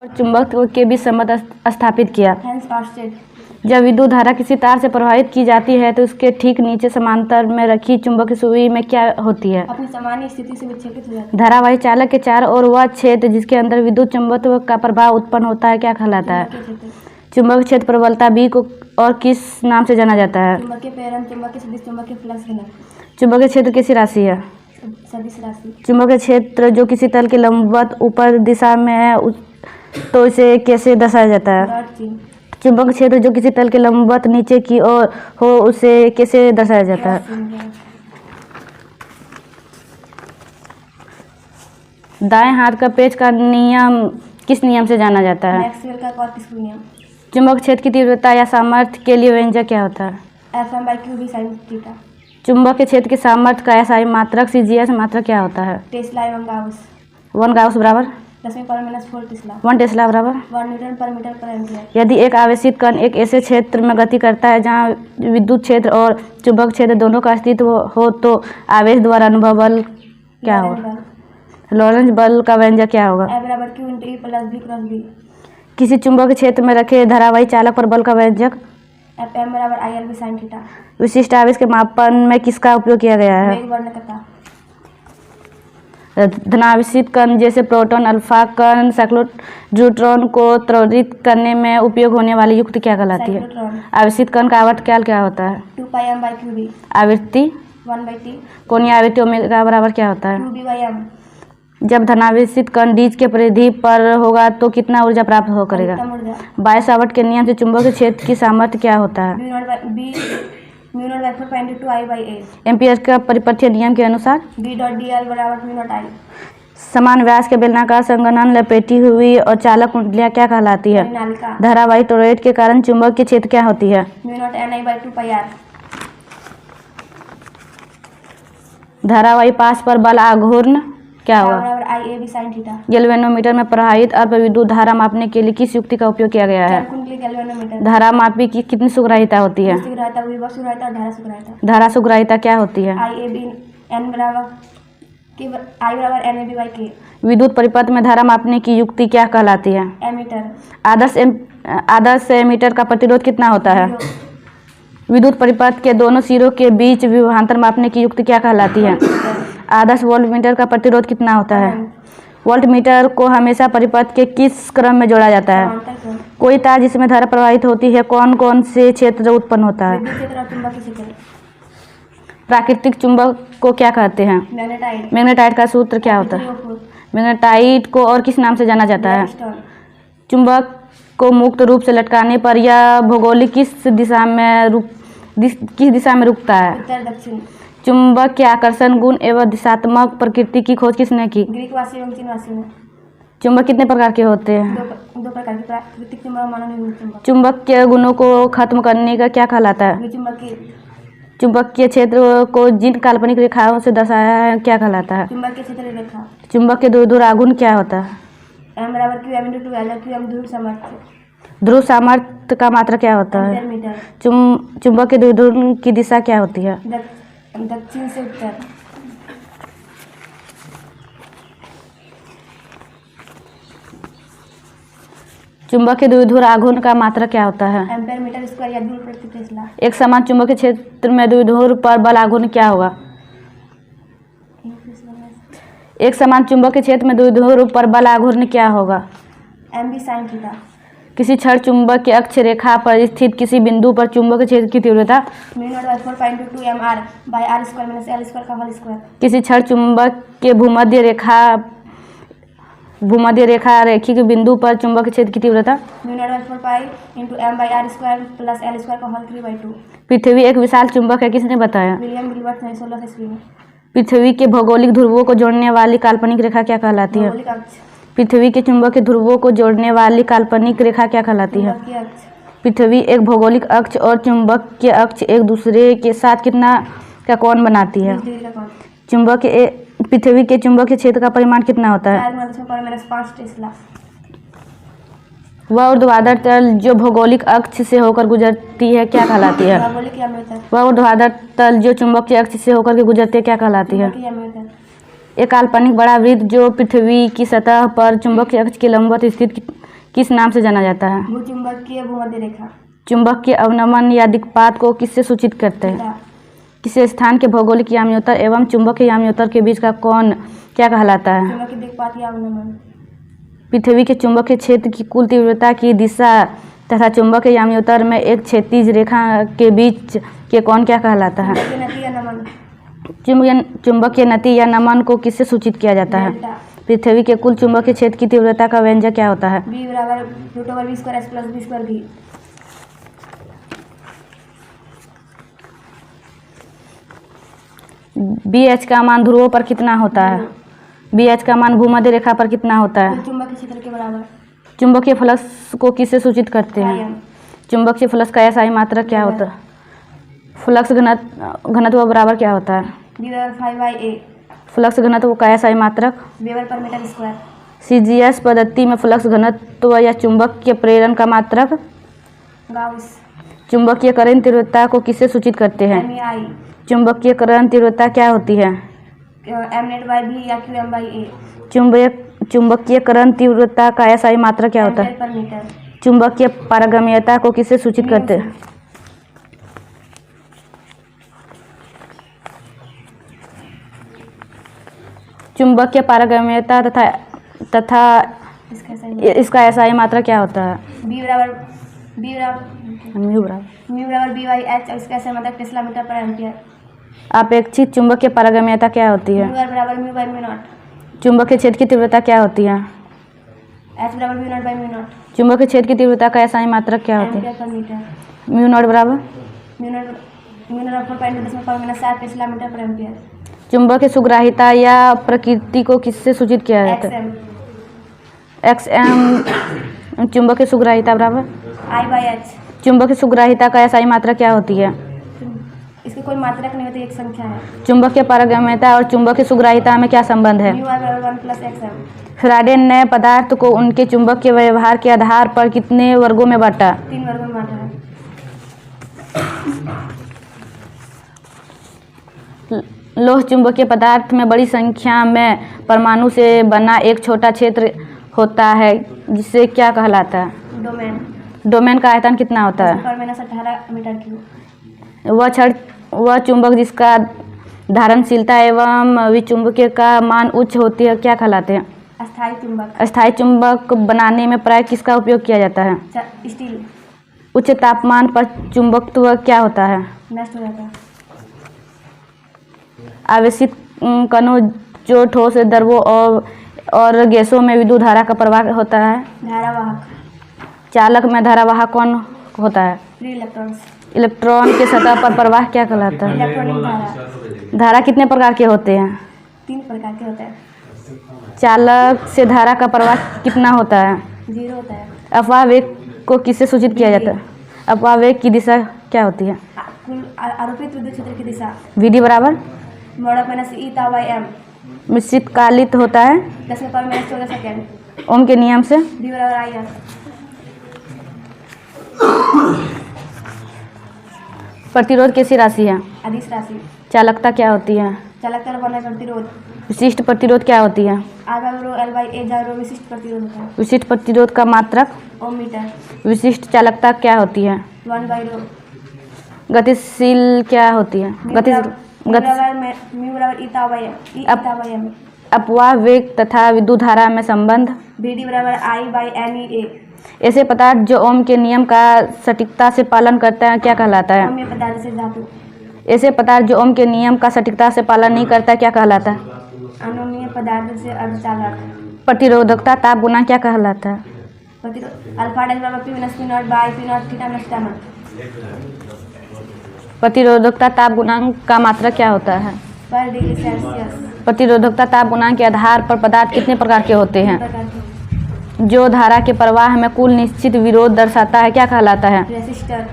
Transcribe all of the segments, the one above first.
और चुंबक के बीच संबंध स्थापित किया। Hence Ørsted. जब विद्युत धारा किसी तार से प्रवाहित की जाती है तो उसके ठीक नीचे समांतर में रखी चुंबकीय सुई में क्या होती है? अपनी सामान्य स्थिति से विक्षेपित हो जाती है। धारावाही चालक के चारों ओर वह क्षेत्र जिसके अंदर विद्युत चुंबकत्व का प्रभाव उत्पन्न होता है क्या कहलाता है? चुंबकीय क्षेत्र प्रबलता B को और किस नाम से जाना जाता है? चुंबकीय प्रेरण, चुंबकीय सदिश, चुंबकीय फ्लक्स घनत्व। चुंबकीय क्षेत्र किसी राशि है? सदिश राशि। चुंबकीय क्षेत्र जो किसी तल के लंबवत ऊपर दिशा में है तो इसे कैसे दर्शाया जाता है? डॉट चिन्ह। चुंबकीय क्षेत्र जो किसी तल के लंबवत नीचे की ओर हो उसे कैसे दर्शाया जाता है? दाएं हाथ का पेच का नियम किस नियम से जाना जाता है? मैक्सवेल का कॉर्टिस्कू नियम। चुंबक क्षेत्र की तीव्रता या सामर्थ्य के लिए व्यंजक क्या होता है? Fm/q sin theta. चुंबक के क्षेत्र की सामर्थ्य का एसआई मात्रक CGS मात्रक क्या होता है? टेस्ला एवं गाउस। 1 गाउस बराबर 10⁻⁴ टेस्ला। 1 टेस्ला बराबर 1 न्यूटन पर मीटर पर एम्पियर। यदि एक आवेशित कण एक ऐसे क्षेत्र में गति करता है जहाँ विद्युत क्षेत्र और चुंबक क्षेत्र दोनों का अस्तित्व हो तो आवेश द्वारा अनुभव बल क्या होगा? लॉरेंज बल का व्यंजक क्या होगा? F q × E + B × B। किसी चुंबक क्षेत्र में रखे धारावाही चालक पर बल का व्यंजक? Fm = ILB sin theta. विशिष्ट आवेश के मापन में किसका उपयोग किया गया है? वेग वर्णकता। धनावेशित कण जैसे प्रोटॉन अल्फा कण साइक्लोट्रॉन को त्वरित करने में उपयोग होने वाली युक्ति क्या कहलाती है? साइक्लोट्रॉन। आवेशित कण का आवर्तकाल क्या होता है? 2πm/qb। आवृत्ति 1/t। कोणीय आवृत्ति ओमेगा बराबर क्या होता है? qb/m। जब धनावेशित कण डीज के परिधि पर होगा तो कितना ऊर्जा प्राप्त हो करेगा? अधिकतम ऊर्जा। बायसावर्ट के नियम से चुंबकीय क्षेत्र की सामर्थ्य क्या होता है? μ0/4 एम्पियर का परिपथीय नियम के अनुसार B.dl = μ0I। समान व्यास के बेलनाकार संघनन लपेटी हुई और चालक कुंडलियां क्या कहलाती है? परिनालिका। धारावाही टोरॉइड के कारण चुंबक के क्षेत्र क्या होती है? μ0Ni/2πr। धारावाही पास पर बल आघूर्ण क्या होगा? IAB sin theta. गैल्वेनोमीटर में प्रवाहित अल्प विद्युत धारा मापने के लिए किस युक्ति का उपयोग किया गया है? कुंडली गैल्वेनोमीटर। धारा मापी की कितनी सुग्राह्यता होती है? सुग्राह्यता, विभव सुग्राह्यता और धारा सुग्राह्यता। धारा सुग्राह्यता क्या होती है? IAB n = NAB/K। विद्युत परिपथ में धारा मापने की युक्ति क्या कहलाती है? एमीटर। आदर्श एमीटर का प्रतिरोध कितना होता है? 0। विद्युत परिपथ के दोनों सिरों के बीच विभवांतर मापने की युक्ति क्या कहलाती है? आदर्श वोल्टमीटर का प्रतिरोध कितना होता है? वोल्टमीटर को हमेशा परिपथ के किस क्रम में जोड़ा जाता है? समांतर क्रम। कोई तार जिसमें धारा प्रवाहित होती है कौन कौन से क्षेत्र उत्पन्न होता है? विद्युत क्षेत्र और चुंबकीय क्षेत्र। प्राकृतिक चुंबक को क्या कहते हैं? मैग्नेटाइट। मैग्नेटाइट का सूत्र क्या होता है? मैग्नेटाइट को और किस नाम से जाना जाता है? ब्लैकस्टोन। चुंबक को मुक्त रूप से लटकाने पर यह भौगोलिक किस दिशा में रुकता है? उत्तर दक्षिण। चुंबक के आकर्षण गुण एवं दिशात्मक प्रकृति की खोज किसने की? ग्रीकवासी एवं चीनवासी ने। चुंबक कितने प्रकार के होते हैं? दो प्रकार के, प्राकृतिक चुंबक और मानव-निर्मित चुंबक। चुंबक के गुणों को खत्म करने का क्या कहलाता है? विचुंबकीय। चुंबकीय क्षेत्र को जिन काल्पनिक रेखाओं से दर्शाया है क्या कहलाता है? चुंबकीय क्षेत्र रेखा। चुंबक के ध्रुव आघूर्ण क्या होता है? M = Qm/2L। Qm ध्रुव सामर्थ्य। ध्रुव सामर्थ्य का मात्रा क्या होता है? Ampere metre. चुंबक के ध्रुव की दिशा क्या होती है? दक्षिण से उत्तर। चुंबक के द्विध्रुव आघूर्ण का मात्रा क्या होता है? एम्पीयर मीटर स्क्वायर या जूल प्रति टेस्ला। एक समान चुंबकीय क्षेत्र में द्विध्रुव पर बल आघूर्ण क्या होगा? एक समान चुंबकीय क्षेत्र में द्विध्रुव पर बल आघूर्ण क्या होगा? MB sin theta. किसी क्षण चुंबक के अक्ष रेखा पर स्थित किसी बिंदु पर चुंबकीय क्षेत्र की तीव्रता? μ0/4π×2mr/r² किसी क्षण चुंबक के भूमध्य रेखा रेखिक बिंदु पर चुंबकीय क्षेत्र की तीव्रता? μ0/4π×m/r²+l²3/2। पृथ्वी एक विशाल चुंबक है किसने बताया? विलियम गिलबर्ट ने 1600 ईस्वी में। पृथ्वी के भौगोलिक ध्रुवों को जोड़ने वाली काल्पनिक रेखा क्या कहलाती है? भौगोलिक अक्ष। पृथ्वी के चुंबकीय ध्रुवों को जोड़ने वाली काल्पनिक रेखा क्या कहलाती है? चुंबकीय अक्ष। पृथ्वी एक भौगोलिक अक्ष और चुंबकीय अक्ष एक दूसरे के साथ कितना का कोण बनाती है? 20 डिग्री का कोण। पृथ्वी के चुंबकीय क्षेत्र का परिमाण कितना होता है? 4×10⁻⁵ टेस्ला। वह ऊर्ध्वाधर तल जो भौगोलिक अक्ष से होकर गुजरती है क्या कहलाती है? भौगोलिक या अमेरिका। वह ऊर्ध्वाधर तल जो चुंबकीय अक्ष से होकर के गुजरती है क्या कहलाती है? चुंबकीय अमेरिका। एक काल्पनिक बड़ा वृत्त जो पृथ्वी की सतह पर चुंबकीय अक्ष के लंबवत स्थित किस नाम से जाना जाता है? भूचुंबकीय भूमध्य रेखा। चुंबक के अवनमन या दिक्पात को किससे सूचित करते हैं? थीटा। किसी स्थान के भौगोलिक याम्योत्तर एवं चुंबकीय याम्योत्तर के बीच का कोण क्या कहलाता है? चुंबकीय दिक्पात या अवनमन। पृथ्वी के चुंबकीय क्षेत्र की कुल तीव्रता की दिशा तथा चुंबकीय याम्योत्तर में एक क्षैतिज रेखा के बीच के कोण क्या कहलाता है? चुंबकीय नति या नमन। चुंबकीय नति या नमन को किससे सूचित किया जाता है? डेल्टा। पृथ्वी के कुल चुंबकीय क्षेत्र की तीव्रता का व्यंजक क्या होता है? B बराबर √v² s plus v² v। BH का मान ध्रुवों पर कितना होता है? BH का मान भूमध्य रेखा पर कितना होता है? कुल चुंबकीय क्षेत्र के बराबर। चुंबकीय फ्लक्स को किससे सूचित करते हैं? Im। चुंबकीय फ्लक्स का SI मात्रक क्या होता है? फ्लक्स घनत्व बराबर क्या होता है? B बराबर 5/a। फ्लक्स घनत्व का SI मात्रक? वेबर पर मीटर स्क्वायर। CGS पद्धति में फ्लक्स घनत्व या चुंबकीय प्रेरण का मात्रक? गाउस। चुंबकीय करण तीव्रता को किससे सूचित करते हैं? MEI। चुंबकीय करण तीव्रता क्या होती है? m/v या qm/a। चुंबकीय करण तीव्रता का SI मात्रक क्या होता है? एम्पीयर पर मीटर। चुंबकीय पारगम्यता को किससे सूचित करते हैं? चुंबकीय पारगम्यता तथा इसका SI मात्रक क्या होता है? B बराबर म्यू बराबर म्यू बराबर b/h और इसका SI मात्रक टेस्ला मीटर पर एम्पीयर। अपेक्षित चुंबकीय पारगम्यता क्या होती है? म्यू बराबर μ/μ0। चुंबकीय क्षेत्र की तीव्रता क्या होती है? H बराबर v0/μ0। चुंबकीय क्षेत्र की तीव्रता का SI मात्रक क्या होती है? एम्पीयर पर मीटर। म्यू नॉट बराबर μ0 4.7 टेस्ला मीटर पर एम्पीयर। चुंबकीय सुग्राहिता या प्रकृति को किससे सूचित किया जाता है? XM। चुंबकीय सुग्राहिता बराबर I/h। चुंबकीय सुग्राहिता का SI मात्रक क्या होती है? इसकी कोई मात्रक नहीं होती, एक संख्या है। चुंबकीय पारगम्यता और चुंबकीय सुग्राहिता में क्या संबंध है? μ बराबर 1 + xm। फ्राडे ने पदार्थ को उनके चुंबकीय व्यवहार के आधार पर कितने वर्गों में बांटा? 3 वर्गों में बांटा है। लोह चुंबकीय पदार्थ में बड़ी संख्या में परमाणु से बना एक छोटा क्षेत्र होता है जिसे क्या कहलाता है? डोमेन। डोमेन का आयतन कितना होता है? (18 मीटर क्यूब। वह चुंबक जिसका धारणशीलता एवं विचुंबकीय का मान उच्च होती है क्या कहलाते हैं? अस्थायी चुंबक। अस्थायी चुंबक बनाने में प्राय किसका उपयोग किया जाता है? स्टील। उच्च तापमान पर चुंबकत्व क्या होता है? नष्ट हो जाता है। आवेशित कणों जो ठोस द्रवों और गैसों में विद्युत धारा का प्रवाह होता है। धारावाहक। चालक में धारावाहक कौन होता है? Free electrons. इलेक्ट्रॉन के सतह पर प्रवाह क्या कहलाता है? इलेक्ट्रॉनिक धारा। धारा कितने प्रकार के होते हैं? 3 प्रकार के होते हैं। चालक से धारा का प्रवाह कितना होता है? 0 होता है। अपवाह वेग को किससे सूचित किया जाता है? अपवाह वेग की दिशा क्या होती है? कुल आरोपित विद्युत क्षेत्र की दिशा। विधि बराबर (-e/m। मिश्रित कालित होता है 10⁻14 सेकेंड। ओम के नियम से B बराबर IF। प्रतिरोध कैसी राशि है? अदिश राशि। चालकता क्या होती है? चालकता बना प्रतिरोध। विशिष्ट प्रतिरोध क्या होती है? R/L/A जहाँ विशिष्ट प्रतिरोध होता है। विशिष्ट प्रतिरोध का मात्रक? ओम मीटर। विशिष्ट चालकता क्या होती है? 1/ρ। गतिशील क्या होती है? e/m। अपवाह वेग तथा विद्युत धारा में संबंध? VD बराबर I/NEA। ऐसे पदार्थ जो ओम के नियम का सटीकता से पालन करता है क्या कहलाता है? अम्लीय पदार्थ से धातु। ऐसे पदार्थ जो ओम के नियम का सटीकता से पालन नहीं करता क्या कहलाता है? अनोमीय पदार्थ से अर्धचालक। प्रतिरोधकता ताप गुणांक क्या कहलाता है? अल्फा डैश बराबर P-P0/P0 θ-T। प्रतिरोधकता ताप गुणांक का मात्रक क्या होता है? पर डिग्री सेल्सियस। प्रतिरोधकता ताप गुणांक के आधार पर पदार्थ कितने प्रकार के होते हैं? प्रकार के। जो धारा के प्रवाह में कुल निश्चित विरोध दर्शाता है क्या कहलाता है? रेसिस्टर।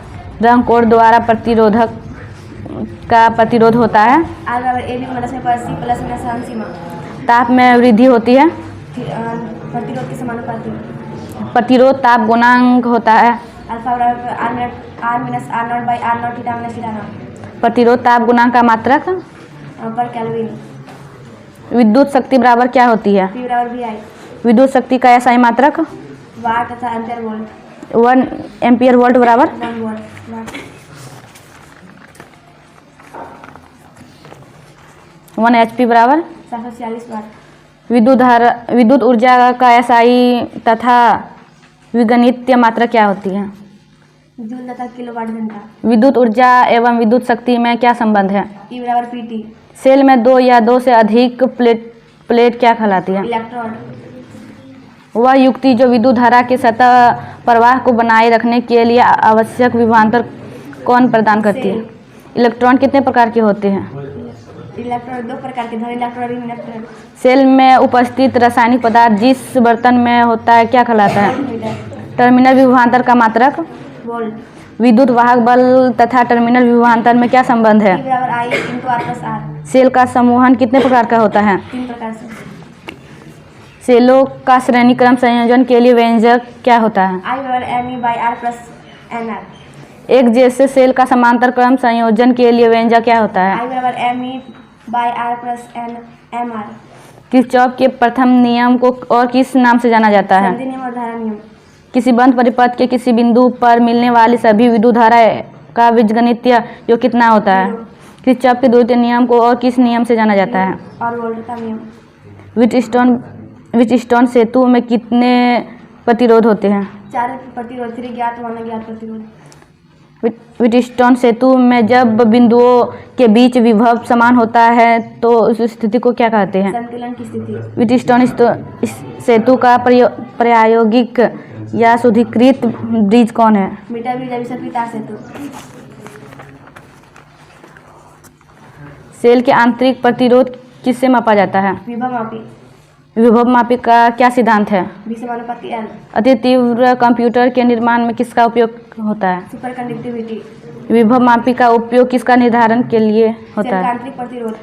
रंग कोड द्वारा प्रतिरोधक का प्रतिरोध होता है। R बराबर AB को C प्लस में सहन सीमा। ताप में वृद्धि होती है। प्रतिरोध के समानुपाती। प्रतिरोध ताप गुणांक होता है। अल्फा बराबर R-R0/R0 θ-θ। प्रतिरोध ताप गुणांक का मात्रक? पर केल्विन। विद्युत शक्ति बराबर क्या होती है? P बराबर VI। विद्युत शक्ति का SI मात्रक? वाट तथा एम्पियर वोल्ट। 1 एम्पियर वोल्ट बराबर 1 वाट। 1 HP बराबर 746 वाट। विद्युत ऊर्जा का SI तथा विगणितीय मात्रा क्या होती है? जूल तथा किलोवाट घंटा। विद्युत ऊर्जा एवं विद्युत शक्ति में क्या संबंध है? E बराबर PT। सेल में 2 या 2 से अधिक प्लेट क्या कहलाती है? इलेक्ट्रोड। वह युक्ति जो विद्युत धारा के सतह प्रवाह को बनाए रखने के लिए आवश्यक विभवांतर कौन प्रदान करती है? इलेक्ट्रॉन कितने प्रकार के होते हैं? इलेक्ट्रोड 2 प्रकार के, धन इलेक्ट्रोड, ऋण इलेक्ट्रोड। सेल में उपस्थित रासायनिक पदार्थ जिस बर्तन में होता है क्या कहलाता है? टर्मिनल विभवांतर का मात्रक। वोल्ट। विद्युत वाहक बल तथा टर्मिनल विभवांतर में क्या संबंध है? E बराबर I × R + R। सेल का समूहन कितने प्रकार का होता है? 3 प्रकार से। सेलों का श्रेणी क्रम संयोजन के लिए व्यंजक क्या होता है? I बराबर Me/R + NR। एक जैसे सेल का समांतर क्रम संयोजन के लिए व्यंजक क्या होता है? I बराबर Me/R + NMR। किरचॉफ के प्रथम नियम को और किस नाम से जाना जाता है? संधि नियम और धारा नियम। किसी बंद परिपथ के किसी बिंदु पर मिलने वाली सभी विद्युत धारा का बीजगणितीय योग कितना होता है? किरचॉफ के द्वितीय नियम को और किस नियम से जाना जाता है? और वोल्ट का नियम। व्हीटस्टोन सेतु में कितने प्रतिरोध होते हैं? 4 प्रतिरोध, 3 ज्ञात व अज्ञात प्रतिरोध। व्हीटस्टोन सेतु में जब बिंदुओं के बीच विभव समान होता है तो उस स्थिति को क्या कहते हैं? संतुलन की स्थिति। व्हीटस्टोन सेतु का प्रायोगिक या शुद्धिकृत ब्रिज कौन है? मीटर ब्रिज अभिसरण तार सेतु। सेल के आंतरिक प्रतिरोध किससे मापा जाता है? विभव मापी। विभव मापी का क्या सिद्धांत है? V=L। अति तीव्र कंप्यूटर के निर्माण में किसका उपयोग होता है? Super conductivity. विभव मापी का उपयोग किसका निर्धारण के लिए होता है? आंतरिक प्रतिरोध।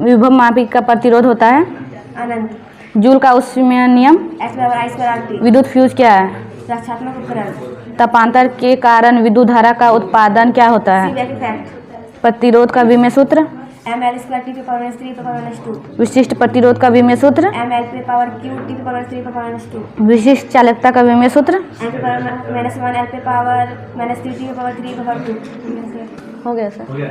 विभव मापी का प्रतिरोध होता है अनंत। जूल का ऊष्मीय नियम। S=I²RT। विद्युत फ्यूज क्या है? रक्षात्मक उपकरण। तापांतर के कारण विद्युत धारा का उत्पादन क्या होता है? Seebeck effect. प्रतिरोध का विमेय सूत्र। mL²T⁻³ विशिष्ट प्रतिरोध का विमेय सूत्र। mL/Q T⁻³ विशिष्ट चालकता का विमेय सूत्र। N⁻⁻⁻L/−1 L/3/3/2। हो गया सर। हो गया।